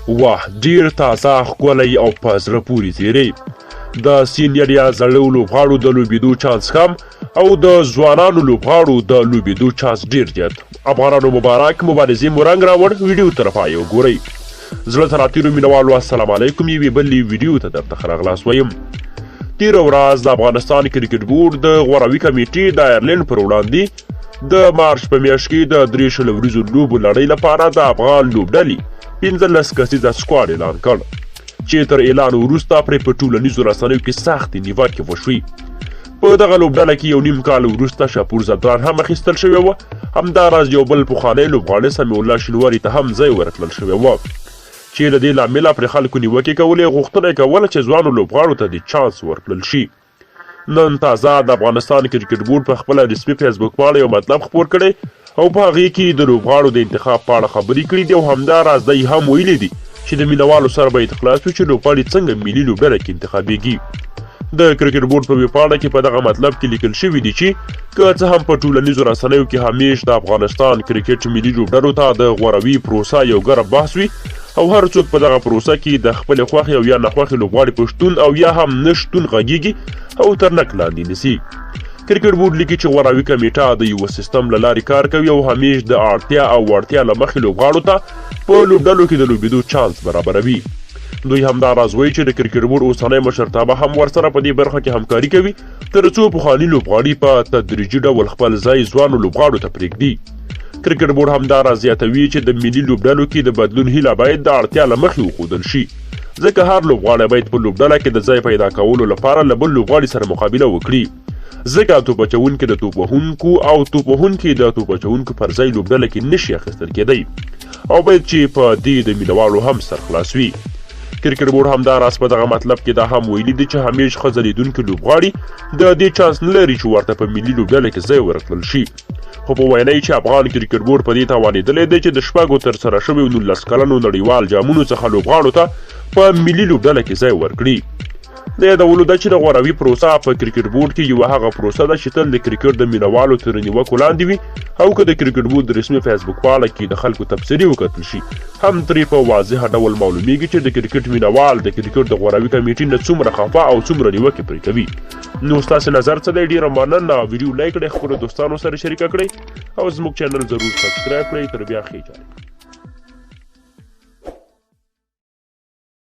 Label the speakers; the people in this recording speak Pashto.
Speaker 1: واه ډیر تازه ښکلی او په زړه پورې تیری د سینیر یا زړو لوبغاړو د لوبېدو چانس کم او د ځوانانو لوبغاړو د لوبېدو چانس ډیر زیات. افغانانو مبارک مبارزی مرنګ راوړ ویډیو طرفه یو ګورئ. زړه ته راتېرو مینوالو السلام علیکم. یوې بلې ویډیو ته درته ښه راغلاست وایم. تېره ورځ د افغانستان کرکټ بورډ د غوروي کمیټې د آیرلینډ پر وړاندې د مارچ په میاشت کې د 3 ورځو لوبو لړۍ لپاره د افغان لوبډلې 15 کسیزه سکواډ اعلان کړ چې تر اعلان وروسته پرې په ټولنیزو رسنیو کې سختې نیوکې وشوې. په دغه لوبډله کې یو نیم کال وروسته شاپور زدران هم اخیستل شوی و. همداراز یو بل پخوانی لوبغاړی سمیع الله شینواري ته هم ځای ورکړل شوی و چې له دې لامله پرې خلکو نیوکې کولې، غوښتنه یې کوله چې ځوانو لوبغاړو ته د چانس ورکړل شي. نن تازه د افغانستان کرکټ بورډ په خپله رسمي فیسبوک پاڼه یو مطلب خپور کړی او په هغې کې د لوبغاړو د انتخاب په اړه خبرې کړي دي او همداراز دی هم ویلي دي چې د مینوالو سره به اخلاص وي چې لوبغاړي څنګه ملي لوبډله کې انتخابېږي. د کرکټ بورډ په ویبپاڼه کې په دغه مطلب کې لیکل شوي دي چې که څه هم په ټولنیزو رسنیو کې همیش د افغانستان کرکټ ملي لوبډلو ته د غوروي پروسه یو ګرم بحث وي او هر څوک په دغه پروسه کې د خپلې خوښې او یا ناخوښې لوبغاړي په شتون او یا هم نه شتون غږیږي او تر نقد لاندې نیسي. کرکټ بورډ لیکي چې غوروي کمیټه د یوه سیستم له لارې کار کوي او همیش د اړتیا او وړتیا له مخې لوبغاړو ته په لوبډلو کې د لوبېدو چانس برابروي. دوی همداراز وایي چې د کرکټ بورډ اوسنی مشرتابه هم ورسره په دې برخه کې همکاري کوي تر څو پخواني لوبغاړي په تدریجي ډول خپل ځای ځوانو لوبغاړو ته پرېږدي. کرکټ بورډ همداراز زیاتوي چې د ملي لوبډلو کې د بدلون هیله باید د اړتیا له مخې وښودل شي، ځکه هر لوبغاړی باید په لوبډله کې د ځای پیدا کولو لپاره له بل لوبغاړي سره مقابله وکړي، ځکه توپ اچوونکی د توپ وهونکو او توپ وهونکی د توپ اچوونکو پر ځای لوبډله کې نشي اخیستل کېدی او باید چې په دې د مینوالو هم سرخلاص وي. کرکټ بورډ همداراز په دغه مطلب کې دا هم ویلي دي چې همیش ښه ځلیدونکي لوبغاړي د دې چانس نه لري چې ورته په ملي لوبډله کې ځای ورکړل شي. خو په وینا یې چې افغان کرکټ بورډ په دې توانېدلی دی چې د شپږو ترسره شویو 19 کلنو نړیوال جامونو څخه لوبغاړو ته په ملي لوبډله کې ځای ورکړي. د یادولو ده چې د غوروي پروسه په کرکټ بورډ کې یوه هغه پروسه ده چې تل د کرکټ د مینوالو تر نیوکو لاندې وي او که د کرکټ بورډ د رسمي فیسبوک پاڼه کې د خلکو تبصرې وکتل شي هم ترې په واضحه ډول معلومیږي چې د کرکټ مینوال د کرکټ د غوروي کمیټې نه څومره خفه او څومره نیوکې پرې کوي. نو ستاسې نظر څه دی؟ ډېره مننه. ویډیو لایک کړئ، خپلو دوستانو سره شریکه کړئ او زموږ چینل ضرور سبسکرایب کړئ. تر بیا ښې چارې.